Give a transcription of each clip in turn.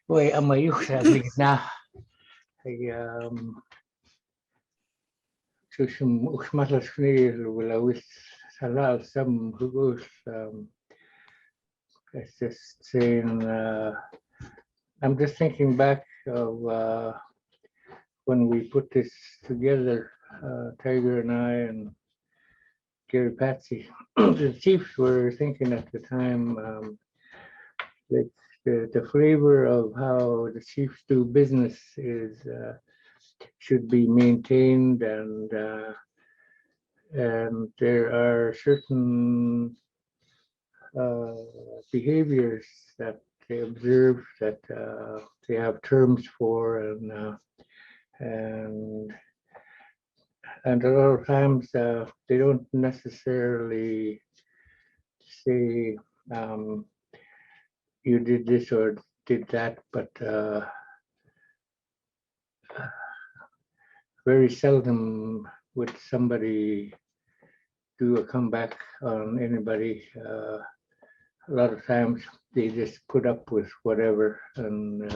Uy, amayuk sa gitna. Ay, susum uxmalas knir wala wis salal some who's it's just saying I'm just thinking back of when we put this together, Tiger and I and Gary Patsy. The chiefs were thinking at the time like the flavor of how the chiefs do business is should be maintained, and there are certain behaviors that they observe that they have terms for, and a lot of times they don't necessarily say you did this or did that, but very seldom would somebody do a comeback on anybody. A lot of times they just put up with whatever, and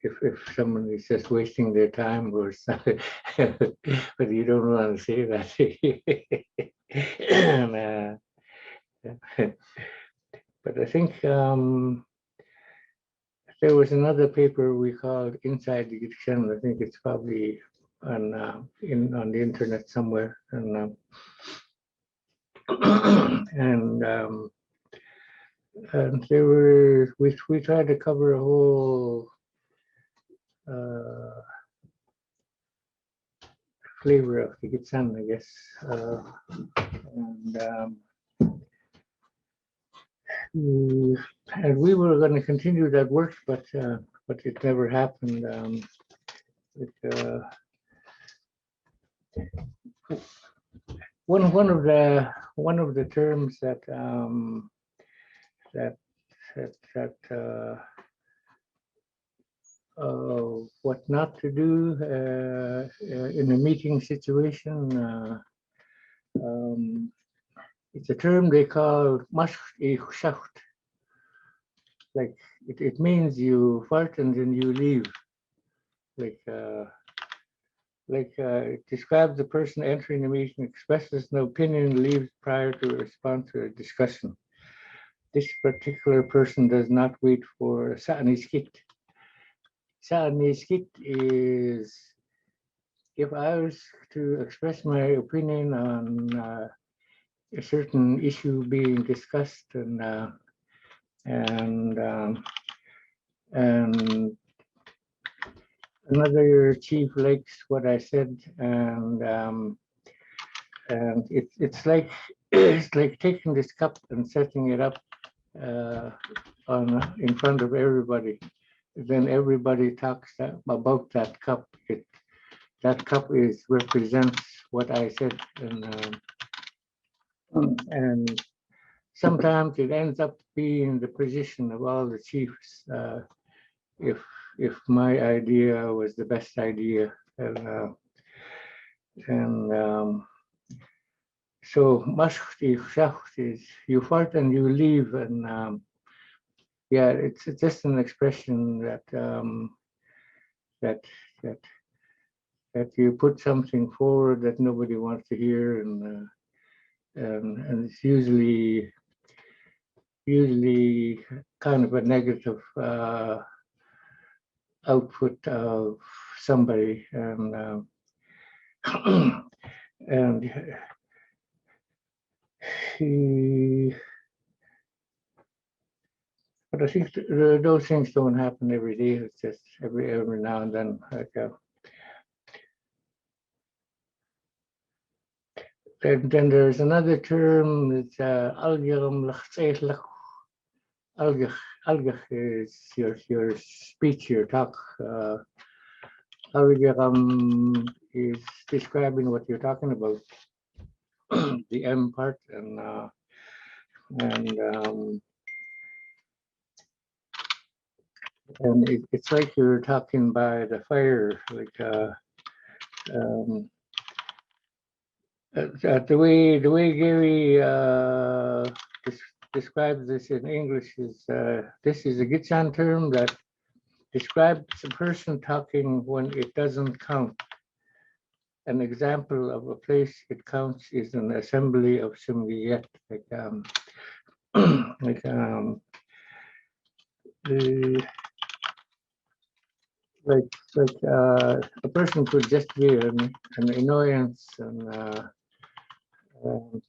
if someone is just wasting their time or something, but you don't want to say that. And, but I think there was another paper we called Inside the Gitxsan. I think it's probably on on the internet somewhere, and and there were we tried to cover a whole flavor of the Gitxsan, I guess, and we were going to continue that work, but it never happened. One of the terms that what not to do in a meeting situation. It's a term they call mashcht. Like it means you fart and then you leave. It describes the person entering the meeting, expresses no opinion, leaves prior to a response to a discussion. This particular person does not wait for sa'aniskit. Sa'aniskit is if I was to express my opinion on a certain issue being discussed, and another chief likes what I said, and it's like it's like taking this cup and setting it up in front of everybody. Then everybody talks about that cup. That cup represents what I said, and sometimes it ends up being the position of all the chiefs if my idea was the best idea, and so mashti is you fart and you leave, and yeah, it's just an expression that you put something forward that nobody wants to hear, and it's usually kind of a negative output of somebody, and but I think those things don't happen every day. It's just every now and then. Then there's another term. It's algach is your speech, your talk. Is describing what you're talking about, the M part, and it's like you're talking by the fire, like the way Gary describes this in English is this is a Gitxsan term that describes a person talking when it doesn't count. An example of a place it counts is an assembly of similiyet, like a person could just be an annoyance, and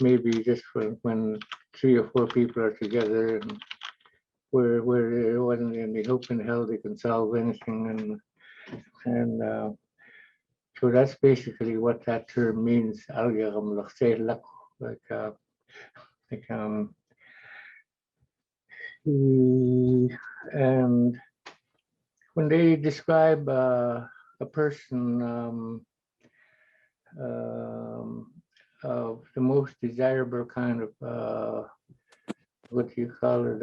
maybe just when 3 or 4 people are together, and where when in the hope in hell they can solve anything, and so that's basically what that term means. Like like and when they describe a person of the most desirable kind of what do you call it,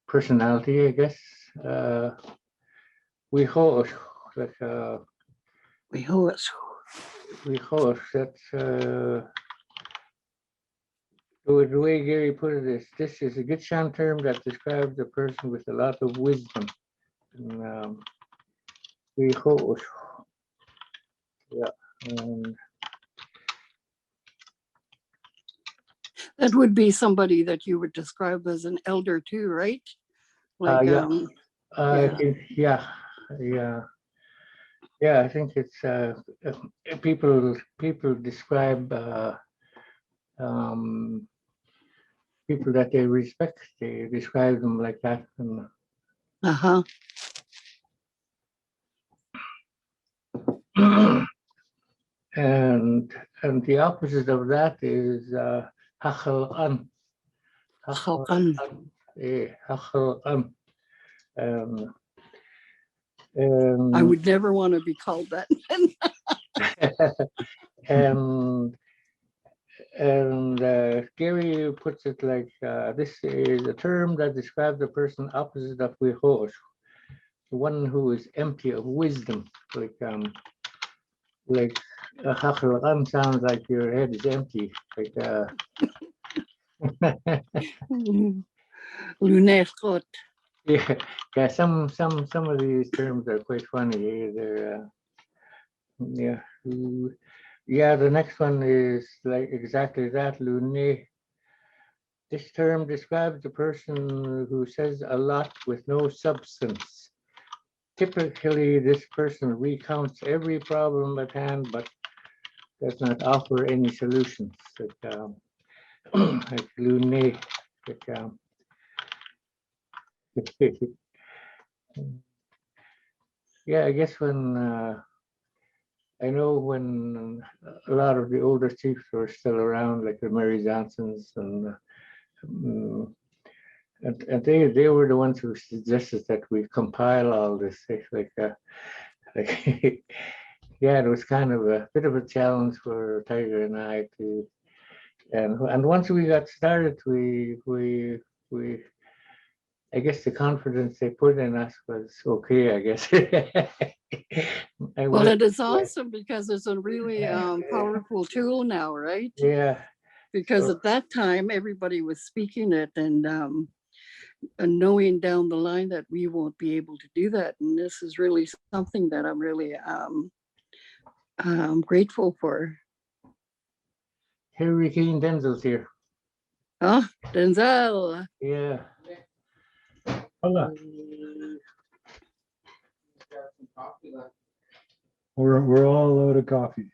personality, I guess. We hope like We hope. that's the way Gary put it is this is a Gitxsan term that describes a person with a lot of wisdom. And we hope, yeah. That would be somebody that you would describe as an elder too, right? Like, yeah. I yeah. think, yeah. I think it's people describe people that they respect. They describe them like that. And, and the opposite of that is hachal an. I would never want to be called that. and Gary puts it like this is a term that describes the person opposite of wihosh, the one who is empty of wisdom. Like hachal sounds like your head is empty. Like yeah. Some of these terms are quite funny. They're yeah. The next one is like exactly that, luné. This term describes a person who says a lot with no substance. Typically, this person recounts every problem at hand, but does not offer any solutions. Like luné. Yeah, I guess when I know when a lot of the older chiefs were still around, like the Mary Johnsons, and they were the ones who suggested that we compile all this. Like yeah, it was kind of a bit of a challenge for Tiger and I to, and once we got started, we I guess the confidence they put in us was okay, I guess. Well, it is awesome because it's a really powerful tool now, right? Yeah. Because at that time, everybody was speaking it and knowing down the line that we won't be able to do that. And this is really something that I'm really grateful for. Hurricane Denzel's here. Oh, Denzel. Yeah. Hello. We're all out of coffee.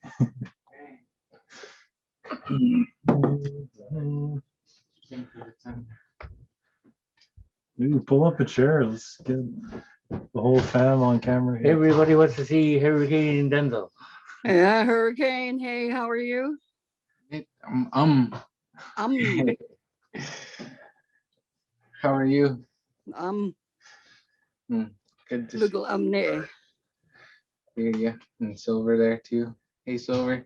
Maybe pull up a chair. Let's get the whole fam on camera here. Everybody wants to see Hurricane Denzel. Yeah, Hurricane. Hey, how are you? How are you? Good to Little yeah, and Silver there too. Hey, Silver.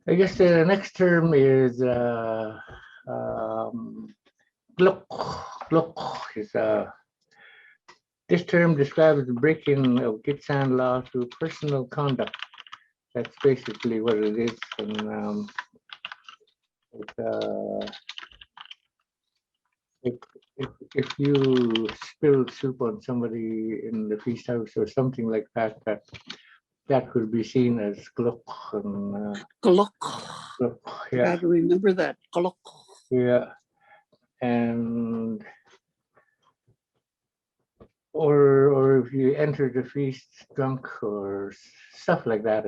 I guess the next term is glok is this term describes the breaking of Gitxsan law through personal conduct. that's basically what it is. And it, if you spill soup on somebody in the feast house or something like that, that could be seen as gluck and Glock. gluck, yeah, Gotta remember that. Glock. yeah, and or if you enter the feast drunk or stuff like that.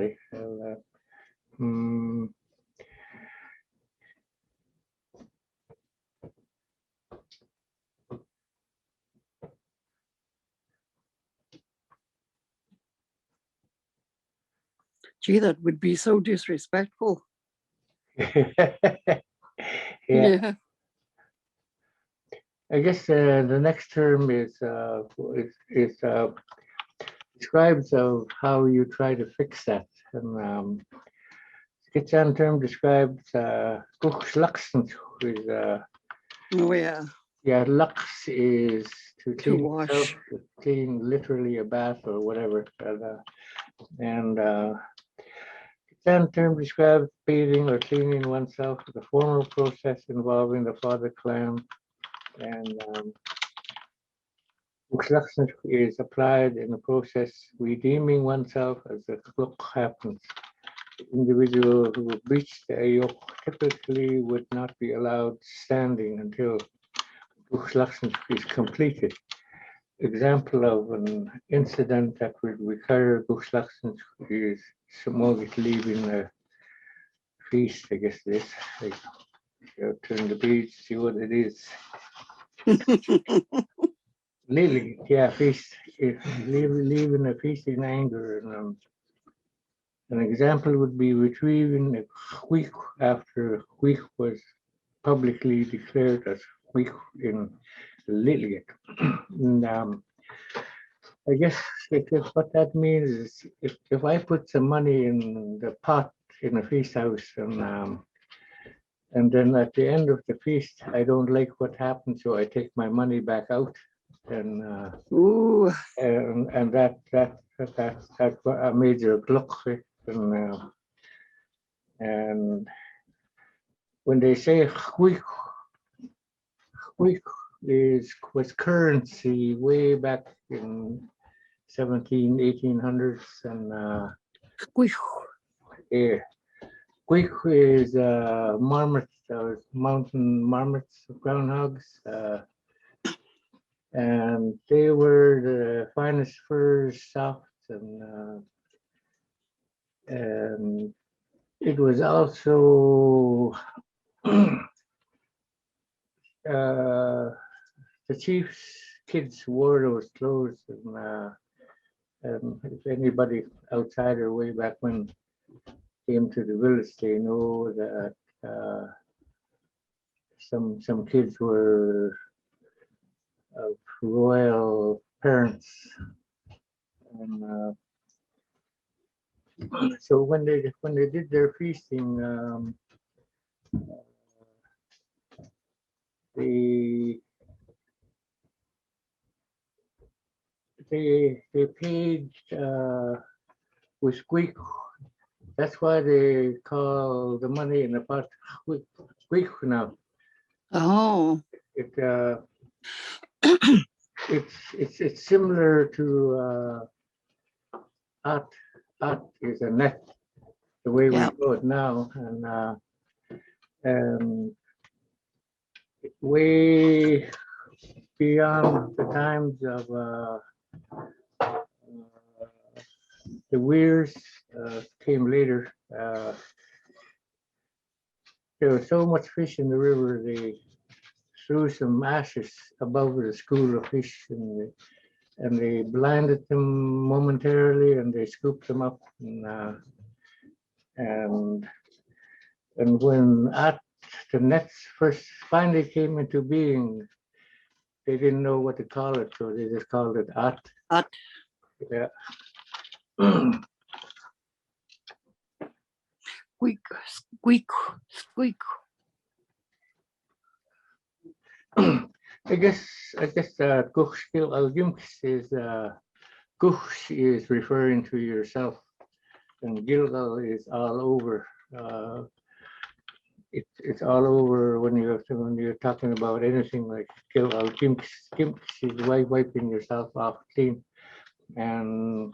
Mm, Gee, that would be so disrespectful. yeah, Yeah. I guess the next term is describes of how you try to fix that. And Gitxsan term describes Gitxsanimx is Oh yeah. yeah, lux is to To clean wash. yourself, to clean literally a bath or whatever. And Gitxsan term describes bathing or cleaning oneself, the formal process involving the father clan. And Gitxsanimx is applied in the process redeeming oneself as the gluk happens. The individual who breached the ayok typically would not be allowed standing until Gitxsanimx is completed. Example of an incident that would require Gitxsanimx is Samogit leaving a feast, I guess this. Like, turn the page, see what it is. Lily, yeah, feast, leaving a feast in anger. And an example would be retrieving a week after a week was publicly declared as week in Lily. And I guess if what that means is if I put some money in the pot in a feast house and then at the end of the feast I don't like what happened, so I take my money back out, and Ooh. and that's a major gluck. And when they say huik was currency way back in 1800s, and Squish. yeah, Quick is marmots, mountain marmots, groundhogs, and they were the finest furs, soft, and it was also the chief's kids wore those clothes, and if anybody outsider way back when came to the village, they know that some kids were of royal parents, and so when they did their feasting, they they paid with squeak. That's why they call the money in the pot squeak now. Oh. It it's similar to art. Art is a net, the way we Yeah. know it now, and way beyond the times of the weirs came later. There was so much fish in the river, they threw some ashes above the school of fish, and they blinded them momentarily, and they scooped them up, and when the nets first finally came into being, they didn't know what to call it, so they just called it at. At. Yeah. Squeak. Squeak. Squeak. I guess Gitxsanimx is Gush is referring to yourself. and Gilgal is all over. It's all over when you're talking about anything like Gilgal. Kimx is wiping yourself off clean, and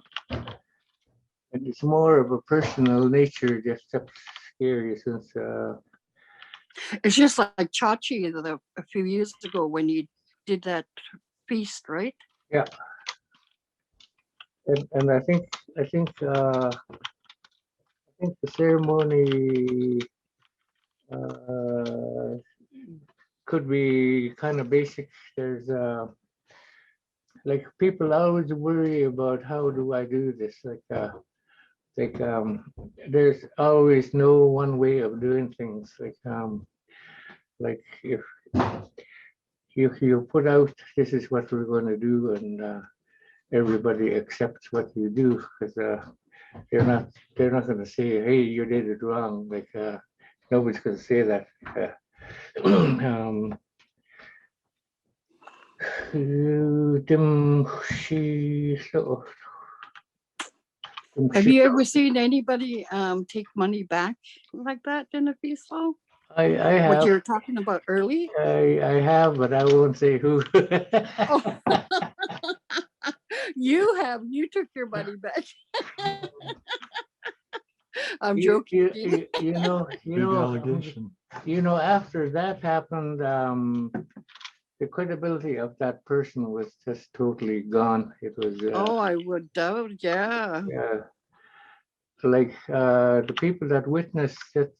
it's more of a personal nature. Just scary since. It's just like Chachi a few years ago when he did that feast, right? Yeah, and I think the ceremony could be kind of basic. There's like people always worry about how do I do this, there's always no one way of doing things. Like if you put out this is what we're going to do, and everybody accepts what you do, because they're not going to say, hey, you did it wrong. Nobody's going to say that. um, Have you ever seen anybody take money back like that in a feast hall? I What have. you were talking about early? I have, but I won't say who. Oh, you took your money back. I'm joking. Big allegation. After that happened, the credibility of that person was just totally gone. It was, Oh, I would doubt, yeah. the people that witnessed it,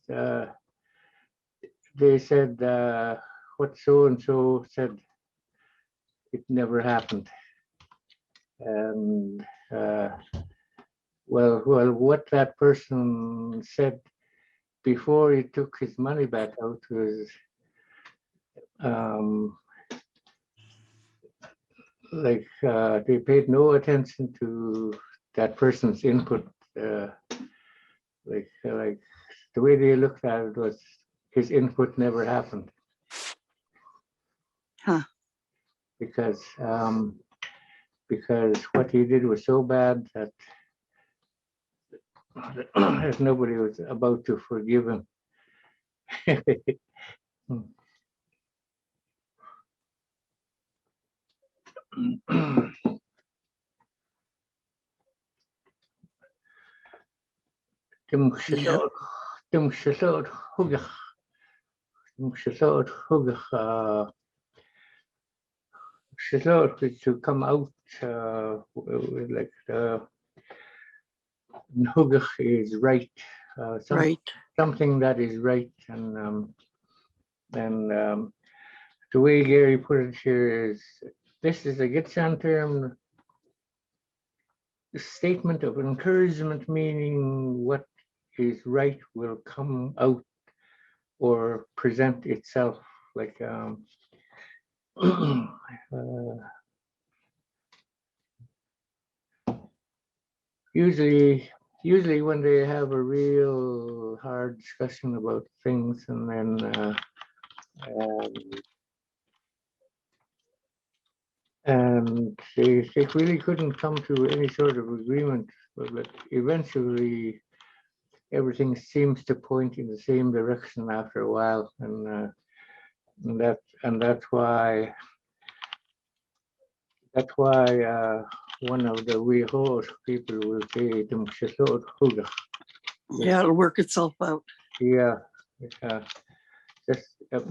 they said what so and so said, it never happened. And well, what that person said before he took his money back out was they paid no attention to that person's input. Like the way they looked at it was his input never happened. Huh. Because what he did was so bad that nobody was about to forgive him. To come out like hugach is right, Right. something that is right, and the way Gary put it here is this is a Gitxsan term, statement of encouragement, meaning what is right will come out or present itself. Like usually when they have a real hard discussion about things, and then and they really couldn't come to any sort of agreement, but eventually everything seems to point in the same direction after a while, and that's why one of the Uyghur people will say Yeah, it'll work itself out. yeah, just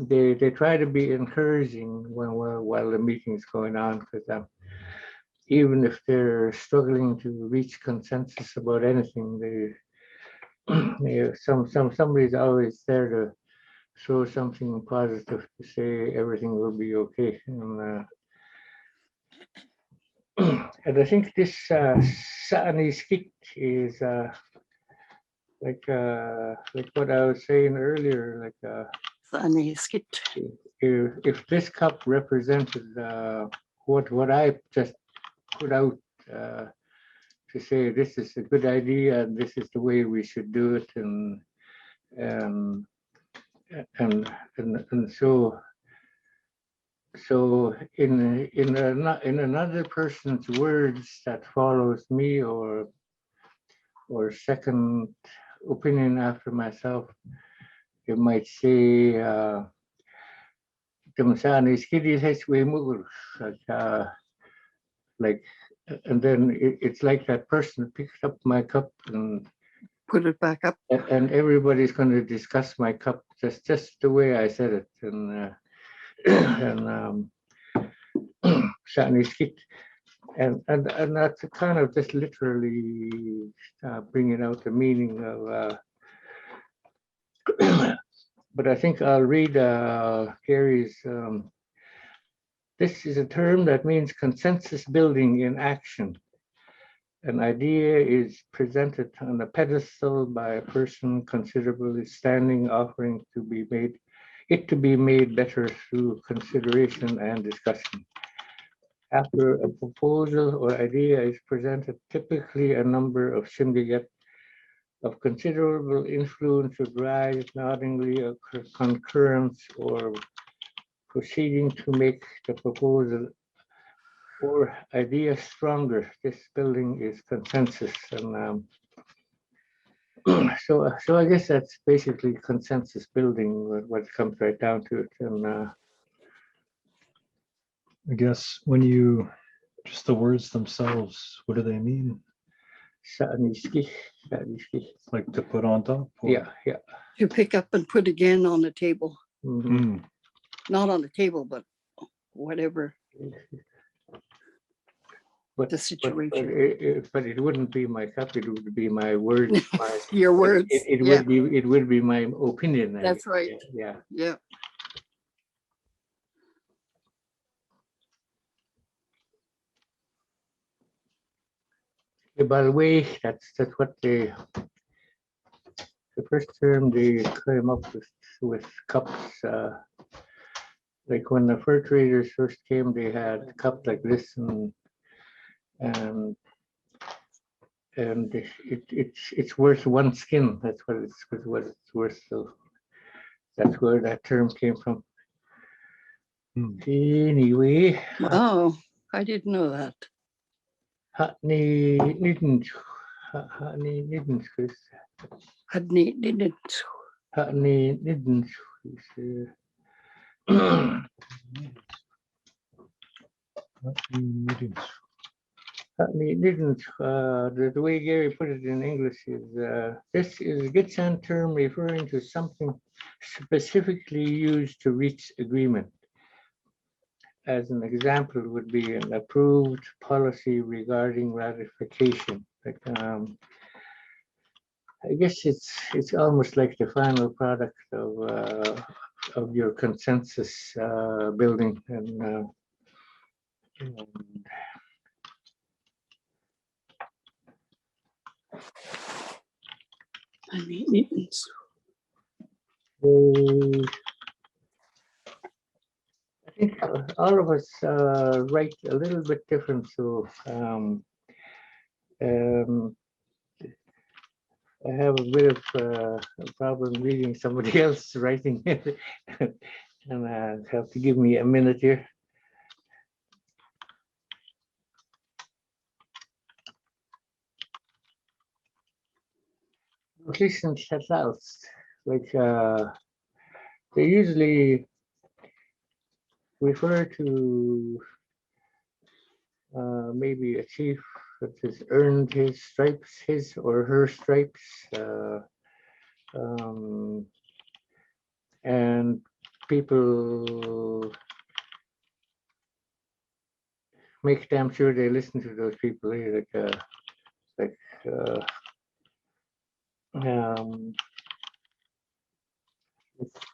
they try to be encouraging while the meeting's going on, because even if they're struggling to reach consensus about anything, somebody's always there to throw something positive to say everything will be okay. And I think this Sa'ani skit is like what I was saying earlier, if this cup represented what I just put out to say this is a good idea and this is the way we should do it, and so in another person's words that follows me, or or second opinion after myself. You might say, like, and then it's like that person picked up my cup and Put it back up. everybody's going to discuss my cup just the way I said it, and and that's kind of just literally bringing out the meaning of. But I think I'll read Gary's. This is a term that means consensus building in action. An idea is presented on a pedestal by a person considerably standing, offering to be made better through consideration and discussion. After a proposal or idea is presented, typically a number of Shimgiget of considerable influence would rise, noddingly a concurrence or proceeding to make the proposal or idea stronger. This building is consensus, and so I guess that's basically consensus building. What it comes right down to it, and I guess when you just the words themselves, what do they mean? Sa'aniski. Like to put on top? Or- Yeah. To pick up and put again on the table. Mhm. Mm. Not on the table, but whatever But, the but, situation. but it wouldn't be my cup. It would be my words. Your words. It Yeah, would be my opinion. I that's guess. right. Yeah. Yeah. By the way, that's what the first term they came up with cups. Like when the fur traders first came, they had cups like this, and it's worth one skin. That's what it's worth. So that's where that term came from. Hmm. Anyway, Oh, I didn't know that. Hatni didn't, Chris. Hadn't didn't. Hatni didn't. Meetings. The way Gary put it in English is this is a Gitxsan term referring to something specifically used to reach agreement. As an example would be an approved policy regarding ratification. Like, I guess it's almost like the final product of your consensus building, and I mean, I think all of us write a little bit different, so I have a bit of a problem reading somebody else writing, and have to give me a minute here. Notition shutout, like they usually refer to maybe a chief that has earned his stripes, his or her stripes, and people make damn sure they listen to those people.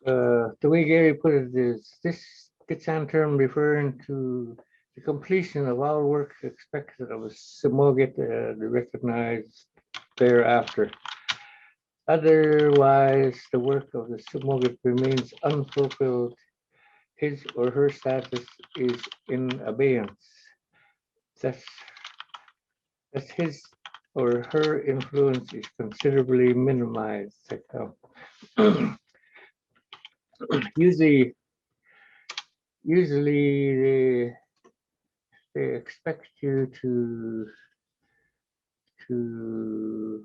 The way Gary put it is this Gitxsan term referring to the completion of all work expected of a Simogit recognized thereafter. Otherwise, the work of the Simogit remains unfulfilled. His or her status is in abeyance. That's his or her influence is considerably minimized. Usually they expect you to to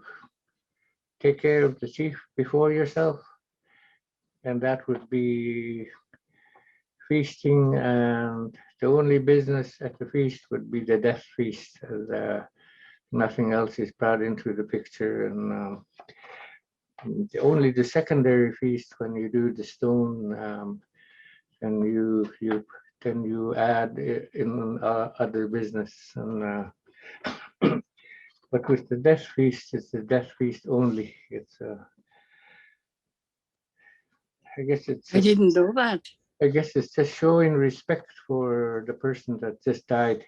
take care of the chief before yourself, and that would be feasting, and the only business at the feast would be the death feast, as nothing else is brought into the picture, and only the secondary feast, when you do the stone, and you add in other business, and but with the death feast, it's the death feast only. It's I guess it's I just, didn't know that. I guess it's just showing respect for the person that just died.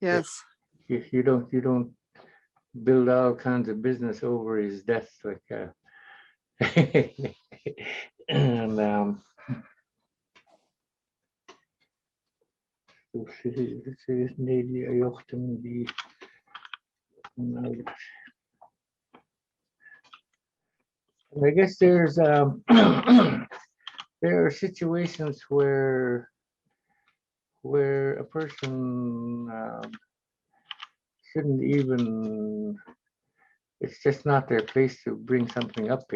Yes. You don't build all kinds of business over his death, like and I guess there's there are situations where a person shouldn't even, it's just not their place to bring something up,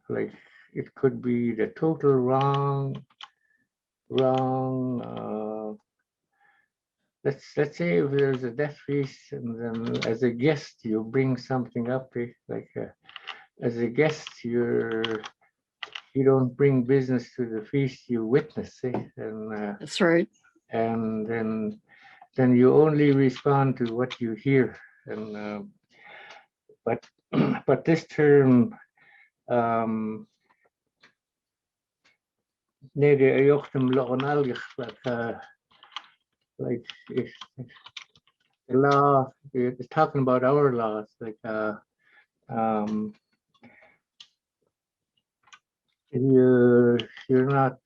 like it could be the total wrong let's say if there's a death feast, and then as a guest you bring something up, as a guest you don't bring business to the feast, you witness, and That's right. and then you only respond to what you hear, and but but this term, like if the law is talking about our laws, you're not,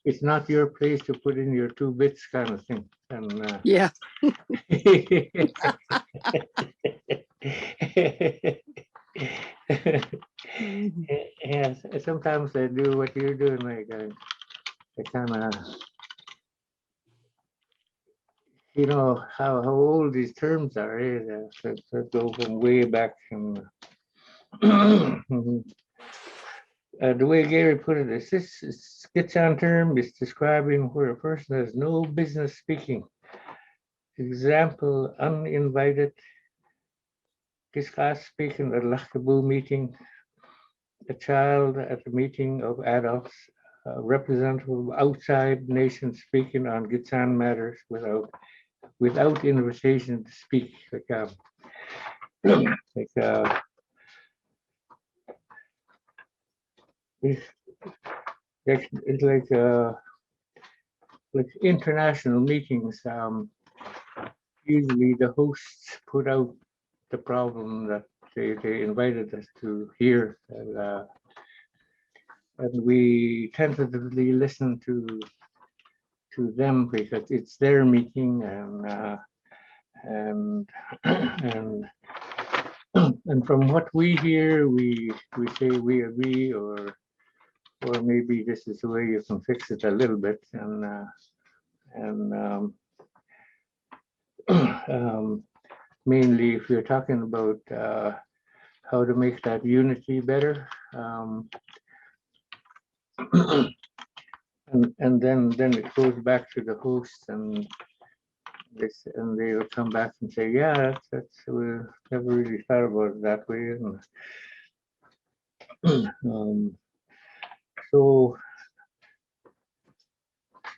it's not your place to put in your 2 bits, kind of thing, and Yeah. Mhm. yes, sometimes I do what you're doing, like I kind of, you know how old these terms are, that go from way back, and the way Gary put it is, this Gitxsan term is describing where a person has no business speaking. Example, uninvited discuss speaking at a Lachkabu meeting, a child at a meeting of adults, a representative of outside nation speaking on Gitxsan matters without invitation to speak. It's like international meetings. Usually the hosts put out the problem that they invited us to hear, and we tentatively listen to them because it's their meeting, and and and from what we hear, we say we agree, or maybe this is the way you can fix it a little bit, and mainly if you're talking about how to make that unity better, and then it goes back to the host, and they will come back and say, yeah, that's we never really thought about it that way, and so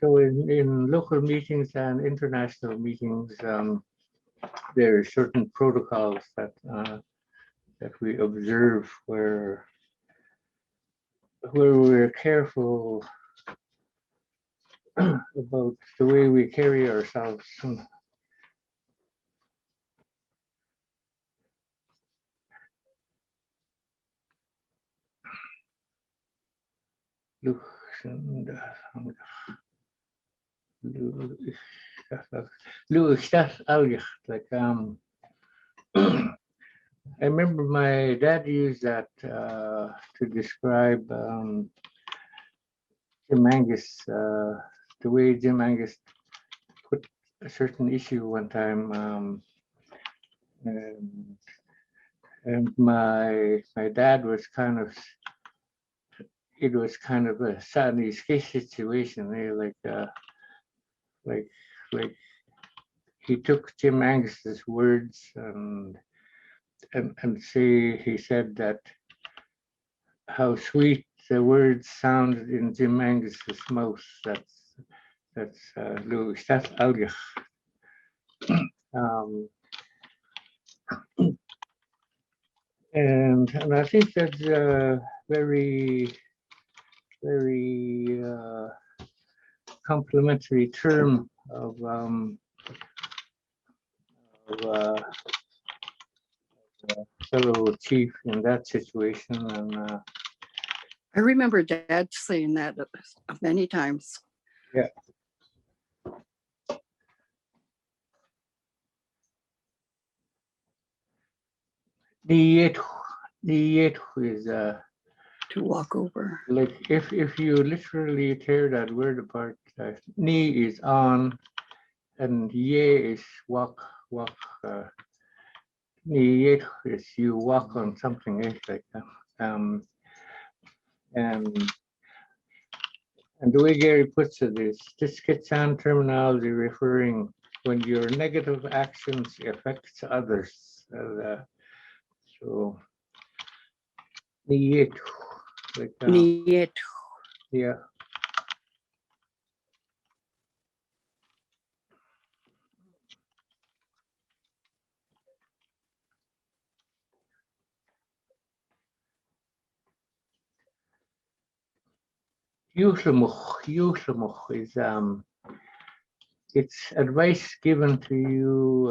in local meetings and international meetings, there are certain protocols that we observe where we're careful about the way we carry ourselves. Like I remember my dad used that to describe Jim Angus, the way Jim Angus put a certain issue one time, and my dad was kind of, it was kind of a sadly sketch situation. Like like he took Jim Angus's words and say he said that how sweet the words sounded in Jim Angus's mouth. That's Louis. That's Algach. Um, and I think that's a very complimentary term of fellow chief in that situation. And I remember Dad saying that many times. yeah. The yet is To walk over. like if you literally tear that word apart, ni is on and ye is walk. Ni yet is you walk on something like that. And the way Gary puts it is this Gitxsan terminology referring when your negative actions affects others. So ni like Niet. yeah. Yuhlamuch is it's advice given to you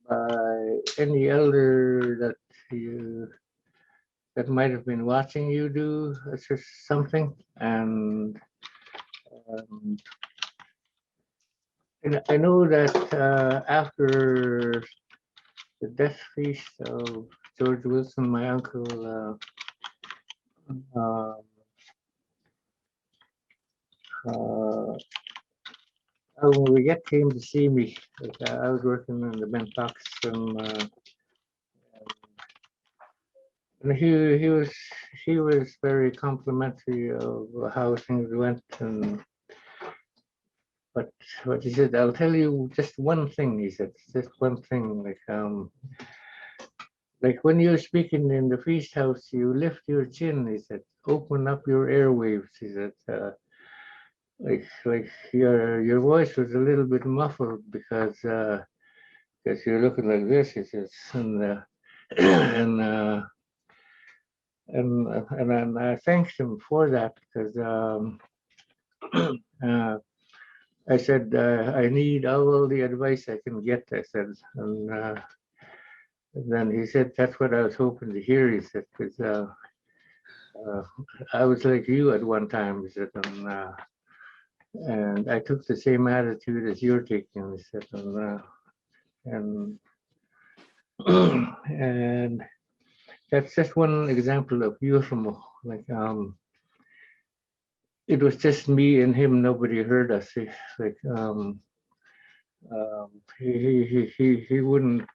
by any elder that might have been watching you do something, and I know that after the death feast of George Wilson, my uncle, when we get came to see me, like, I was working in the Bent Box, and he was very complimentary of how things went, and but he said, I'll tell you just one thing. He said, just one thing, like when you're speaking in the feast house, you lift your chin. He said, open up your airwaves. He said, like your voice was a little bit muffled because you're looking like this. He says, and and I thanked him for that because I said I need all the advice I can get. I said, and then he said that's what I was hoping to hear. He said because I was like you at one time. He said, and I took the same attitude as you're taking. He said, and and that's just one example of Yusumo. Like it was just me and him. Nobody heard us. Like he wouldn't.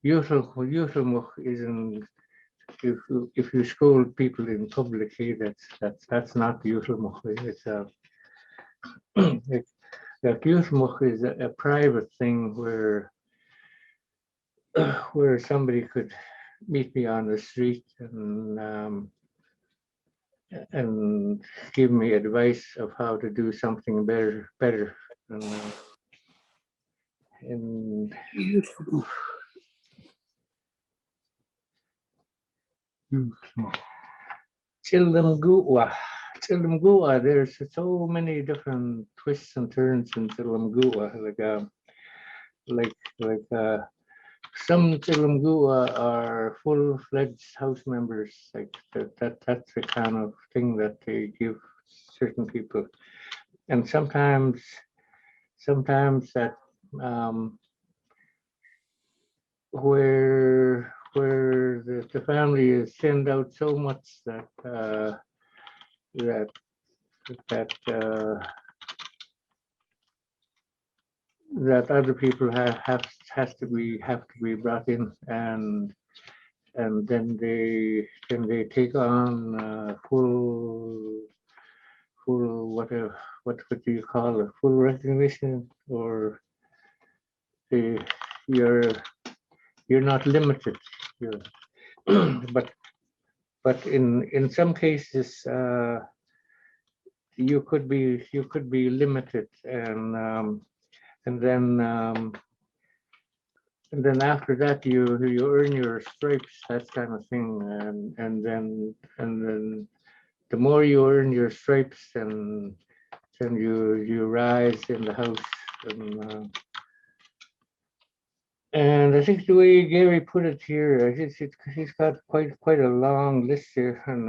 Yusumo isn't. If you scold people in public, that's not Yusumo. It's like Yusumo is a private thing where somebody could meet me on the street and give me advice of how to do something better. And Beautiful. Chillamgua, there's so many different twists and turns in Chillamgua. Like some Chillamgua are full-fledged house members. Like that's the kind of thing that they give certain people. And sometimes that where the family is thinned out so much that that that other people have to be brought in, and then they take on full what do you call it, full recognition, or they, you're you're not limited. You're but in some cases you could be limited, and then after that you earn your stripes, that kind of thing, and then the more you earn your stripes, and then you rise in the house, and I think the way Gary put it here, he's got quite a long list here, and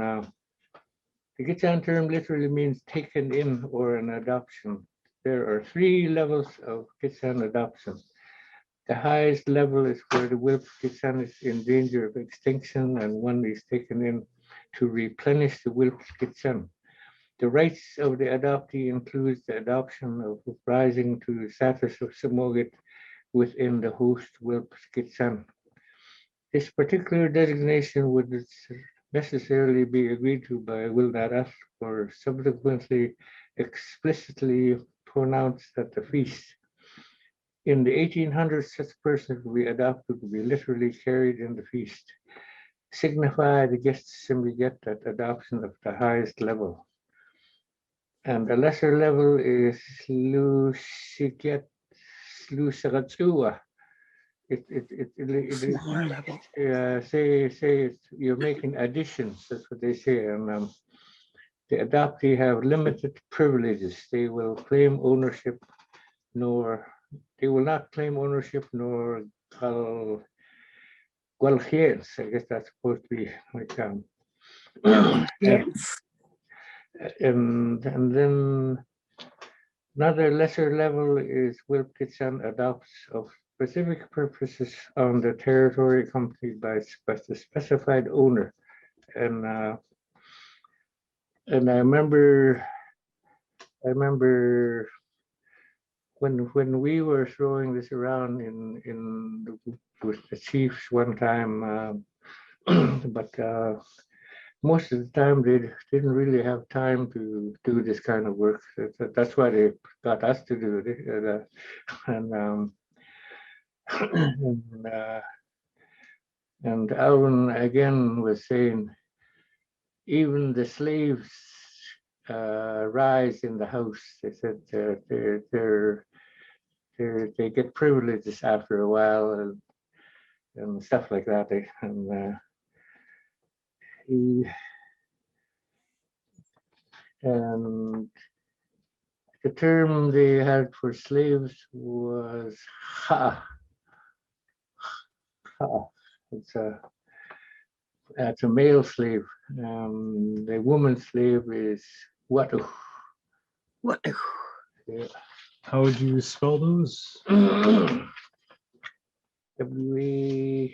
the Gitxsan term literally means taken in or an adoption. There are 3 levels of Gitxsan adoption. The highest level is where the Wilp Gitxsan is in danger of extinction and one is taken in to replenish the Wilp Gitxsan. The rights of the adoptee includes the adoption of rising to the status of Samogit within the host Wilp Gitxsan. This particular designation would necessarily be agreed to by Wilnaras or subsequently explicitly pronounced at the feast. In the 1800s, such persons will be adopted to be literally carried in the feast, signify the guests simply get that adoption of the highest level. And the lesser level is Lusagatsua. Smaller level. Say you're making additions, that's what they say, and the adoptee have limited privileges. They will not claim ownership nor gualgiens. I guess that's supposed to be like Yes. and then another lesser level is Wilp Gitxsan adopts of specific purposes on the territory accompanied by the specified owner. And I remember when we were throwing this around with the chiefs one time, but most of the time they didn't really have time to do this kind of work. That's why they got us to do it. And Alvin again was saying, even the slaves rise in the house. They said they get privileges after a while, and stuff like that. And the term they had for slaves was ha. It's a male slave. The woman slave is watu. What? Yeah. How would you spell those? W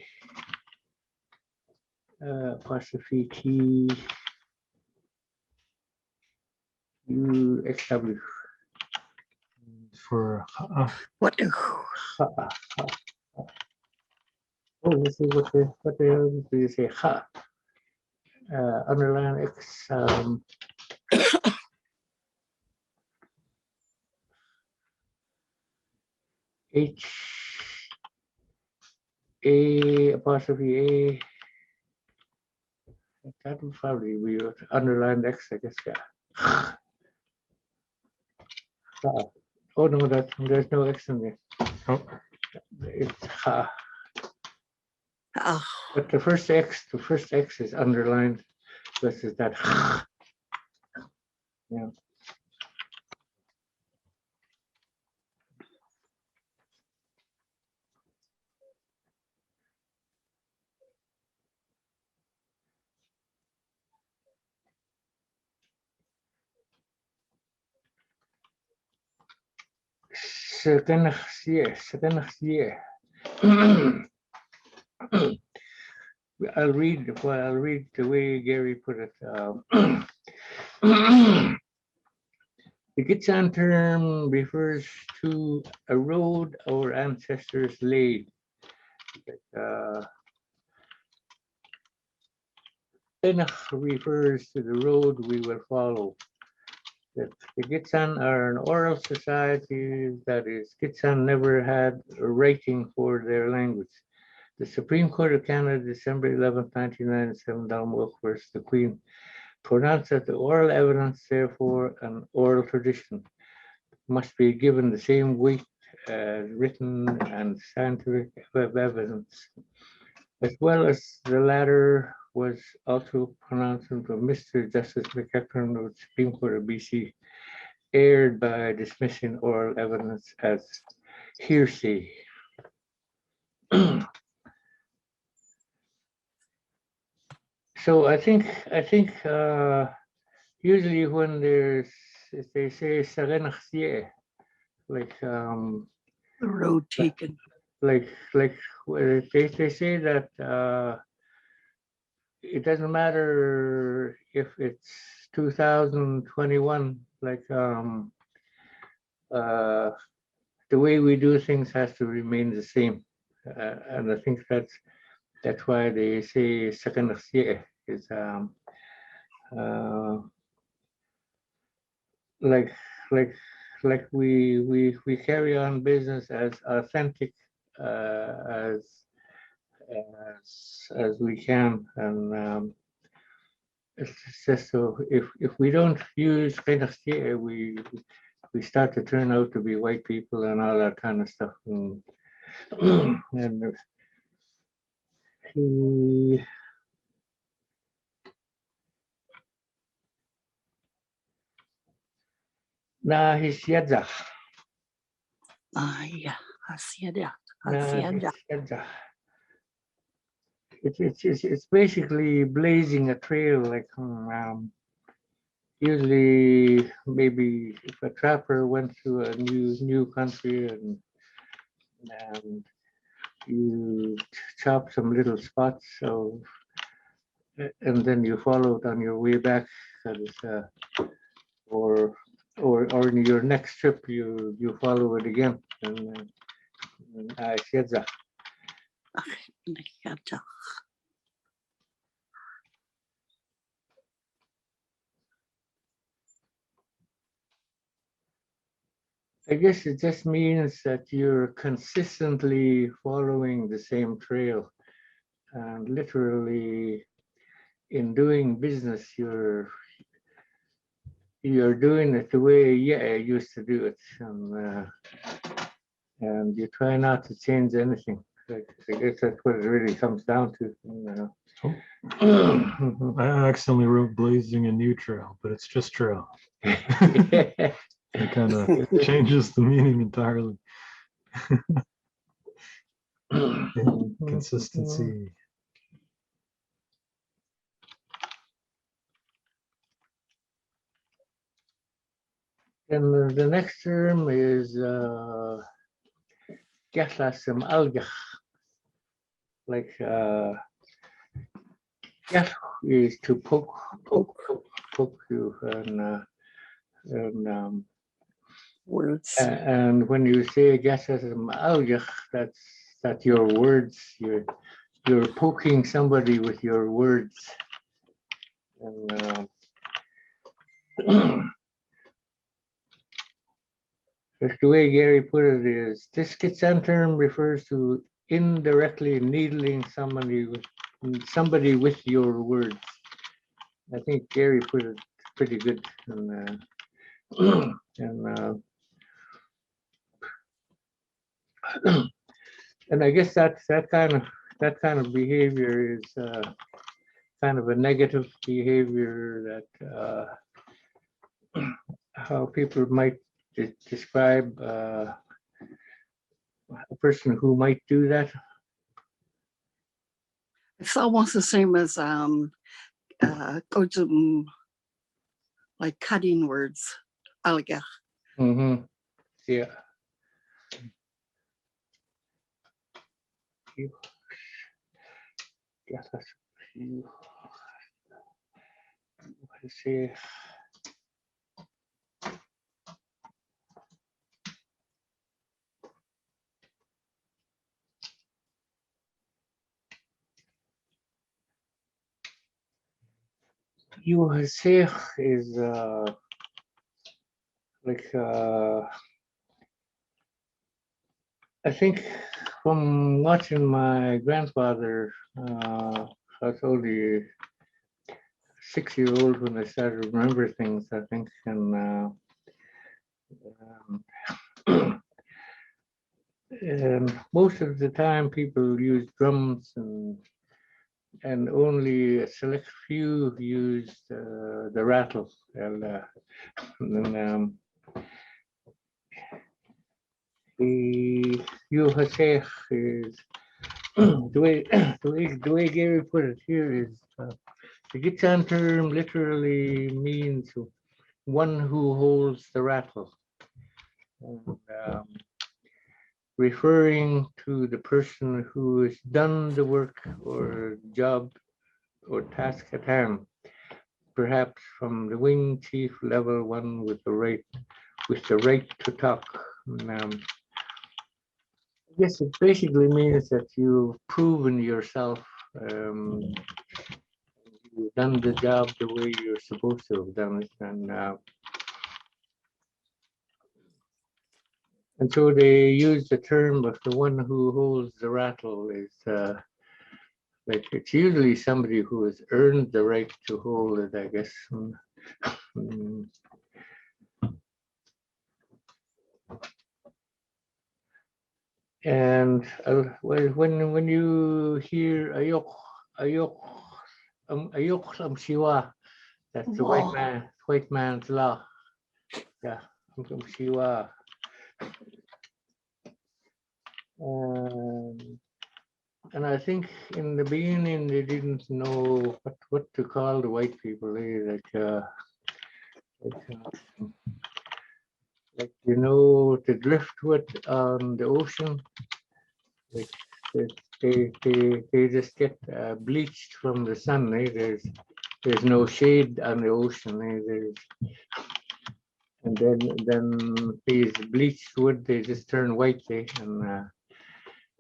apostrophe T U X W. For What? Oh, let's see what the hell do you say? Ha. Underline X. H A apostrophe A. That would probably be underlined X, I guess. Yeah. Oh no, there's no X in there. oh, It's ha. Oh, But the first X is underlined versus that. Yeah. I'll read the way Gary put it. The Gitxsan term refers to a road our ancestors laid. Tenach refers to the road we will follow. That the Gitxsan are an oral society, that is, Gitxsan never had a writing for their language. The Supreme Court of Canada, December 11, 1997, Dalmwook versus the Queen, pronounced that the oral evidence, therefore, an oral tradition, must be given the same weight as written and scientific evidence, as well as the latter was also pronounced from Mr. Justice McEachern of the Supreme Court of BC, erred by dismissing oral evidence as hearsay. So I think usually when there's, if they say "sarenachsie," like The road taken. like they say that it doesn't matter if it's 2021, like the way we do things has to remain the same, and I think that's why they say "sarenachsie" is uh, like like we carry on business as authentic as as we can, and it's just so if we don't use kind of we start to turn out to be white people and all that kind of stuff, and and he, na hisiadza Yeah, Hasiada. na Hasiada. hisiadza. It's basically blazing a trail, like usually maybe if a trapper went to a new country, and you chop some little spots of, and then you follow it on your way back, or in your next trip you follow it again, and I said that. I guess it just means that you're consistently following the same trail, and literally in doing business, you're doing it the way I used to do it, and you try not to change anything. I guess that's what it really comes down to. I accidentally wrote blazing a new trail, but it's just trail. It kind of changes the meaning entirely. Consistency. And the next term is Gitxsanimx algach, like Gitx is to poke you, and Words. and when you say Gitxsanimx algach, that's your words. You're poking somebody with your words, and the way Gary put it is, this Gitxsan term refers to indirectly needling somebody with your words. I think Gary put it pretty good, and and I guess that kind of behavior is kind of a negative behavior, that how people might describe a person who might do that. It's almost the same as like cutting words. Alga. Mm-hmm. Yeah. Yuhasech is like I think from watching my grandfather, I was only 6-year-old when I started to remember things, I think, and most of the time people use drums and only a select few used the rattle. And the Yuhasech is the way Gary put it here is the Gitxsan term literally means one who holds the rattle, and, referring to the person who has done the work or job or task at hand, perhaps from the wing chief level one with the right to talk. And, I guess it basically means that you've proven yourself. You've done the job the way you're supposed to have done it, and so they use the term of the one who holds the rattle is like it's usually somebody who has earned the right to hold it, I guess. And well, when you hear ayok shiwa, that's the white man's law. Yeah, shiwa. And I think in the beginning they didn't know what to call the white people. Like you know, the driftwood on the ocean, like they just get bleached from the sun. There's no shade on the ocean. And then these bleached wood, they just turn white.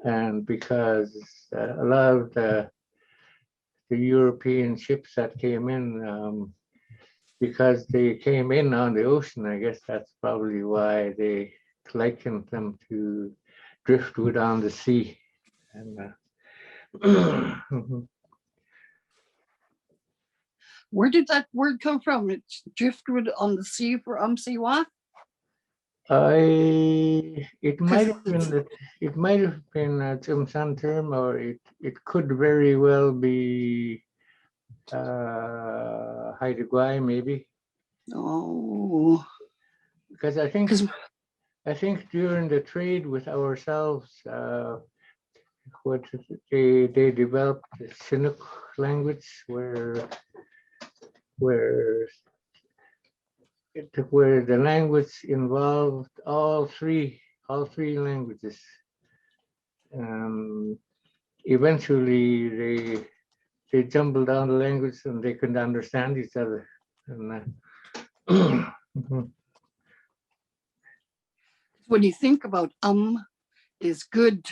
And because a lot of the European ships that came in, because they came in on the ocean, I guess that's probably why they likened them to driftwood on the sea. And Where did that word come from? It's driftwood on the sea for Siwa? It might have been a Tsimshan term, or it could very well be Haida Gwaii, maybe. Oh, Because I think during the trade with ourselves, what they developed the Chinook language where the language involved all three languages. Eventually they jumbled down the language and they couldn't understand each other. And, when you think about is good,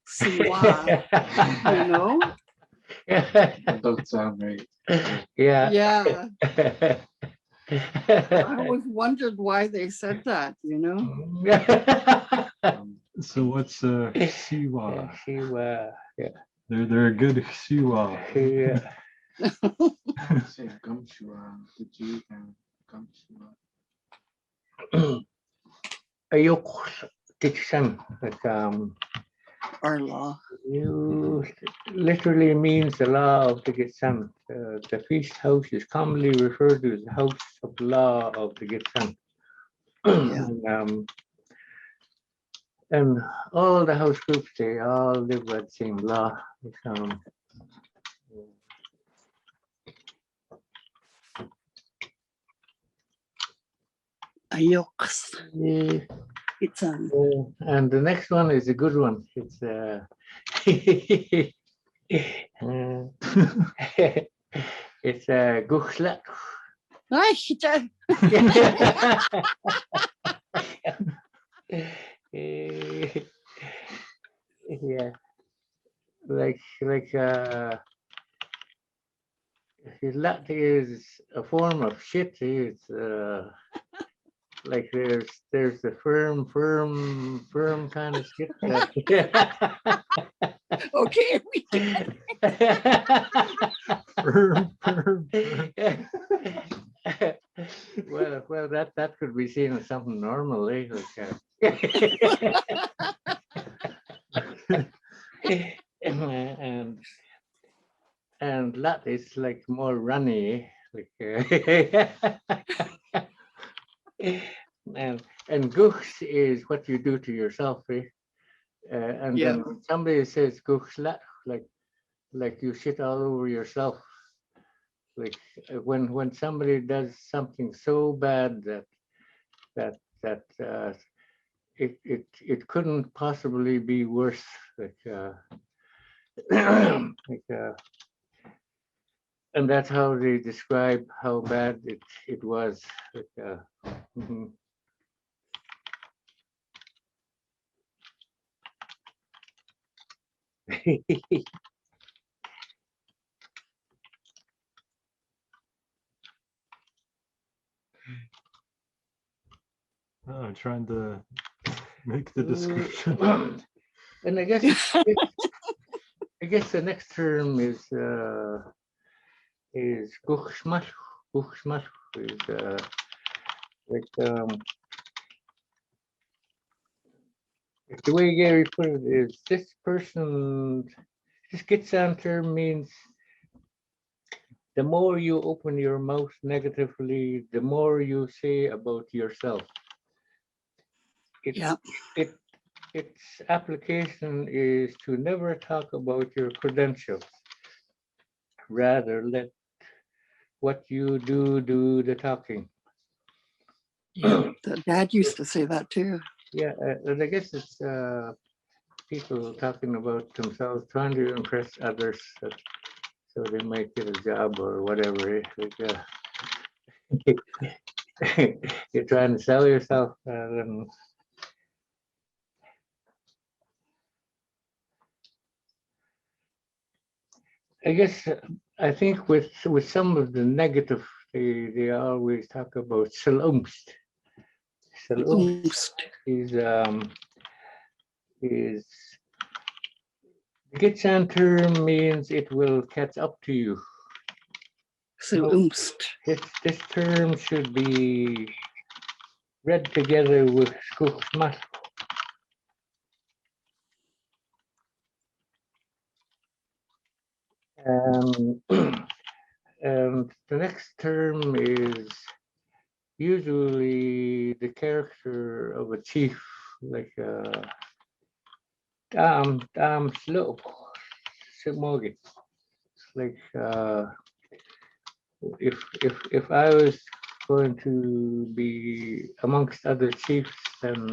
Siwa, you know? That don't sound right. Yeah. Yeah. I always wondered why they said that, you know? So what's Siwa? Siwa. Yeah. They're a good Siwa. Yeah. Say gumshua, the G and gumshua. Ayok Gitxsan, like Our law. you literally means the law of the Gitxsan. The feast house is commonly referred to as the house of law of the Gitxsan. Yeah. And all the house groups, they all live by the same law. Ayoks. Yeah. It's And the next one is a good one. It's it's Guchla. Yeah, like Lat is a form of shit. It's like there's the firm kind of shit that Okay, we did. Firm, firm, firm. Well, that could be seen as something normal, eh? And lat is like more runny, like and guchs is what you do to yourself, eh? And Yeah. then when somebody says guchs lat, like you shit all over yourself. Like when somebody does something so bad that it couldn't possibly be worse. Like like and that's how they describe how bad it was. Like, mhm. I'm trying to make the description. And I guess the next term is guchsmal. Guchsmal is like the way Gary put it is this person. This Gitxsan term means the more you open your mouth negatively, the more you say about yourself. Yeah. Its application is to never talk about your credentials. Rather, let what you do the talking. Yeah. The dad used to say that too. Yeah, and I guess it's people talking about themselves, trying to impress others, so they might get a job or whatever. Like, you're trying to sell yourself, and I guess I think with some of the negative, they always talk about salumst. Salumst is is the Gitxsan term means it will catch up to you. So No, this term should be read together with skuchsmal. And the next term is usually the character of a chief, like slow, simogi. Like if I was going to be amongst other chiefs, then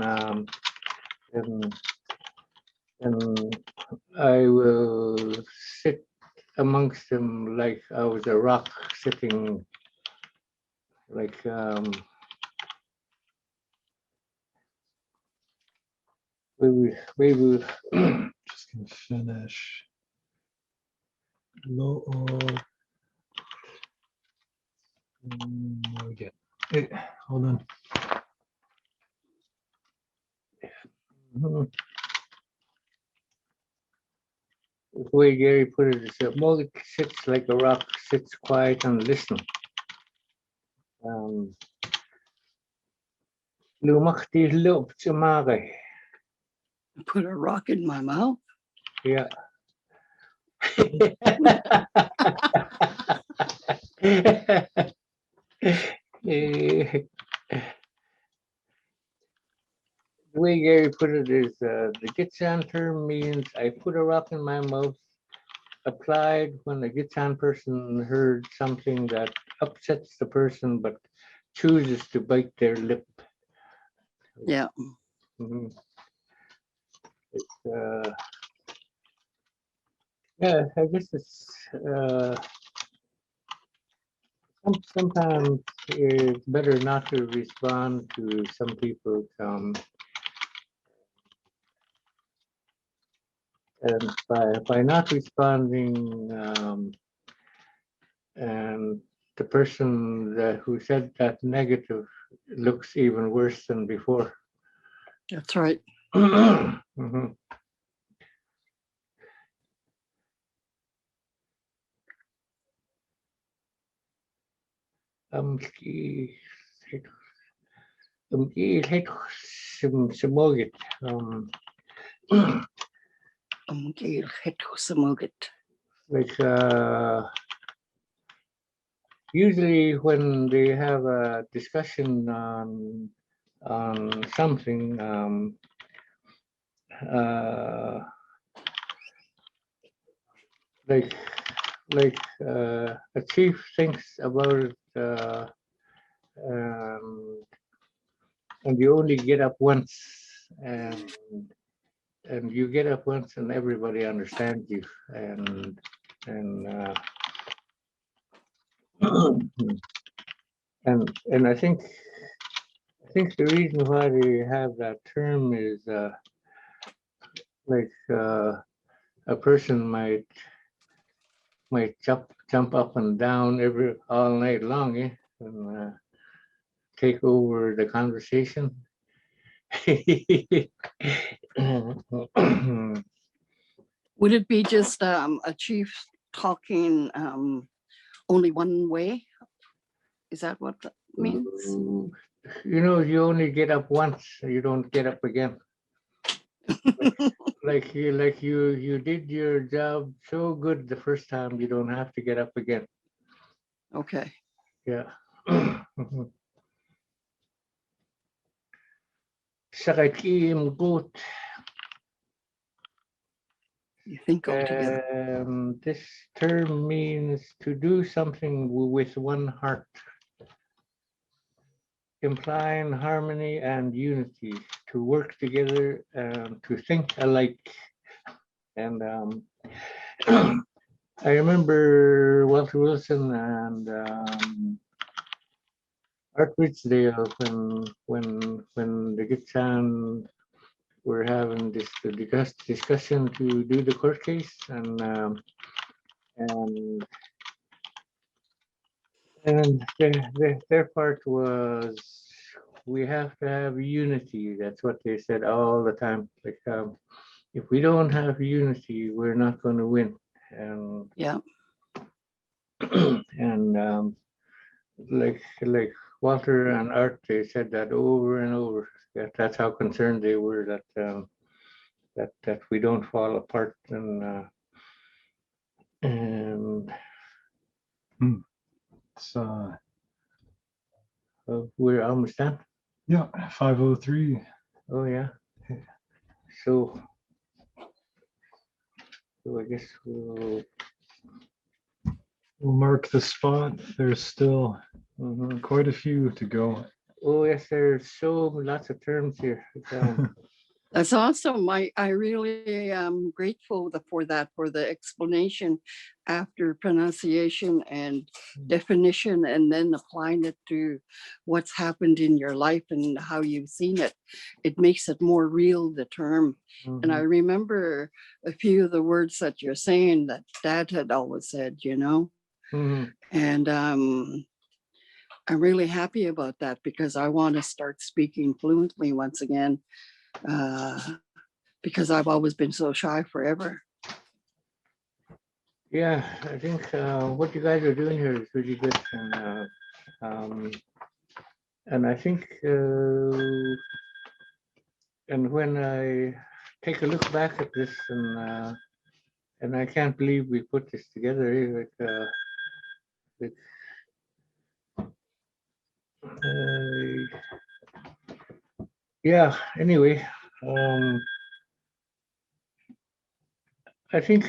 then I will sit amongst them like I was a rock sitting, like we will. Just gonna finish. Low. Again. Hey, hold on. The way Gary put it is that Mullick sits like a rock, sits quiet and listen. Lumachti loop tsumare. put a rock in my mouth. Yeah. The way Gary put it is the Gitxsan term means I put a rock in my mouth, applied when a Gitxsan person heard something that upsets the person but chooses to bite their lip. Yeah. Mhm. Yeah, I guess it's sometimes it's better not to respond to some people and by not responding, and the person who said that negative looks even worse than before. That's right. Mhm. Ski- het semogit. Like usually when they have a discussion on something, like a chief thinks about it, and you only get up once, and you get up once, and everybody understands you, and and I think the reason why they have that term is like a person might jump up and down all night long, and take over the conversation. Would it be just a chief talking only one way? Is that what that means? You know, you only get up once, you don't get up again. Like you did your job so good the first time, you don't have to get up again. Okay. Yeah. Sakakim gut. You think altogether. This term means to do something with one heart, implying harmony and unity, to work together and to think alike. And I remember Walter Wilson and Art Ridgedale when the Gitxsan were having this discussion to do the court case, and their part was, we have to have unity. That's what they said all the time. Like if we don't have unity, we're not going to win. And Yeah. and like Walter and Art, they said that over and over. That's how concerned they were that we don't fall apart, and It's we're almost done. yeah, 5:03. Oh yeah. So I guess We'll mark the spot. There's still mhm. quite a few to go. Oh yes, there's so lots of terms here. That's awesome. I really am grateful for that, for the explanation after pronunciation and definition, and then applying it to what's happened in your life and how you've seen it. It makes it more real, the term. And I remember a few of the words that you're saying that Dad had always said, and I'm really happy about that, because I want to start speaking fluently once again. Because I've always been so shy forever. Yeah, I think what you guys are doing here is really good, and I think, and when I take a look back at this, and I can't believe we put this together. Yeah. Anyway, I think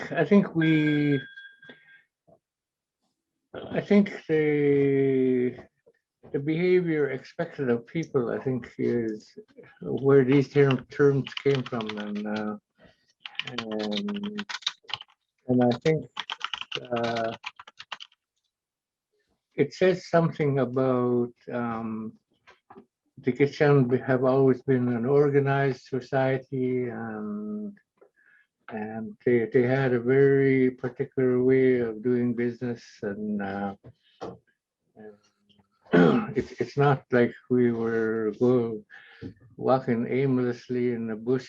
the behavior expected of people, I think, is where these terms came from, and I think it says something about the Gitxsan have always been an organized society, and And they had a very particular way of doing business, and it's not like we were walking aimlessly in the bush,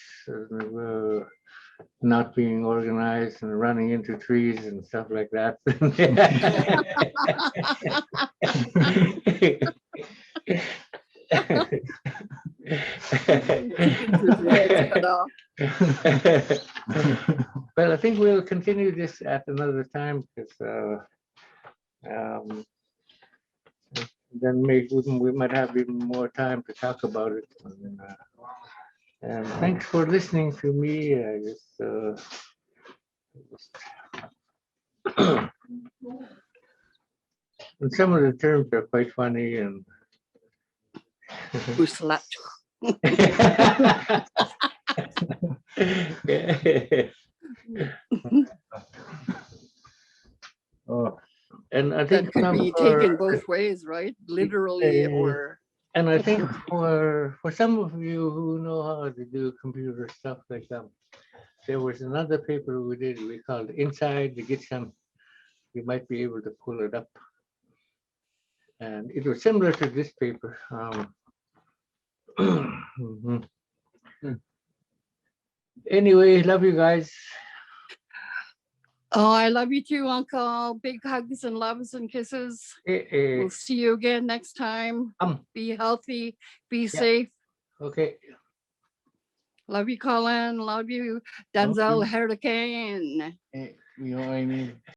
not being organized and running into trees and stuff like that. Chickens with your heads cut off. Well, I think we'll continue this at another time because then maybe we might have even more time to talk about it. And thanks for listening to me. I just, and some of the terms are quite funny and. Who slapped? Oh, And I That think could some be are- taken both ways, right? Literally or And I think for some of you who know how to do computer stuff like that, there was another paper we did, we called Inside the Gitxsan. You might be able to pull it up. And it was similar to this paper. Mhm. Anyway, love you guys. oh, I love you too, Uncle. Big hugs and loves and kisses. We'll see you again next time. Be healthy, be safe. Okay. Love you, Colin. Love you, Love Denzel you. Hurricane. You know what I mean?